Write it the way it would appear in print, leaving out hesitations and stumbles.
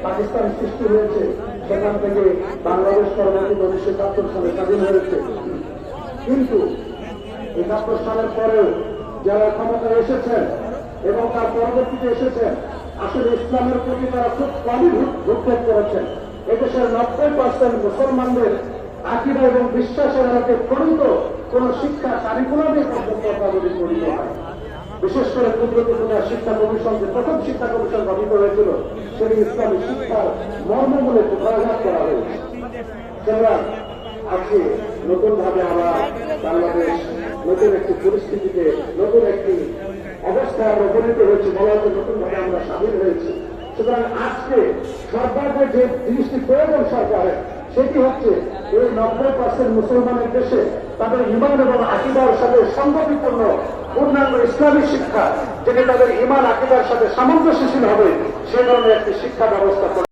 পাকিস্তান সৃষ্টি হয়েছে, সেখান থেকে বাংলাদেশ পরবর্তী 1971 সালে স্বাধীন হয়েছে। কিন্তু 71 সালের পরেও যারা ক্ষমতায় এসেছেন এবং তার পরবর্তীতে এসেছেন, আসলে ইসলামের প্রতি তারা খুব কমই ভূক্ষেপ করেছেন। এদেশের 90% মুসলমানদের আকীদা এবং বিশ্বাসের আলোকে প্রণীত কোন শিক্ষা কারিকুলামে পর্যন্ত অগ্রগতি প্রণীত হয়। বিশেষ করে কুদরতি খুদা শিক্ষা কমিশন, যে প্রথম শিক্ষা কমিশন গঠিত হয়েছিল, সেটি ইসলামী শিক্ষার মর্মমূলে প্রত্যাঘাত করা হয়েছে। সেটা আজকে নতুন ভাবে আমরা বাংলাদেশ নতুন একটি পরিস্থিতিতে, নতুন একটি অবস্থায় আমরা উপনীত হয়েছি, বলা হচ্ছে নতুন ভাবে আমরা স্বাধীন হয়েছি। সুতরাং আজকে সরকারকে যে জিনিসটি প্রয়োজন সরকারের, সেটি হচ্ছে এই 90% মুসলমানের দেশে তাদের ঈমান এবং আকীদার সাথে সঙ্গতিপূর্ণ পূর্ণাঙ্গ ইসলামী শিক্ষা, যেটি তাদের ঈমান আকীদার সাথে সামঞ্জস্যশীল হবে, সে ধরনের একটি শিক্ষা ব্যবস্থা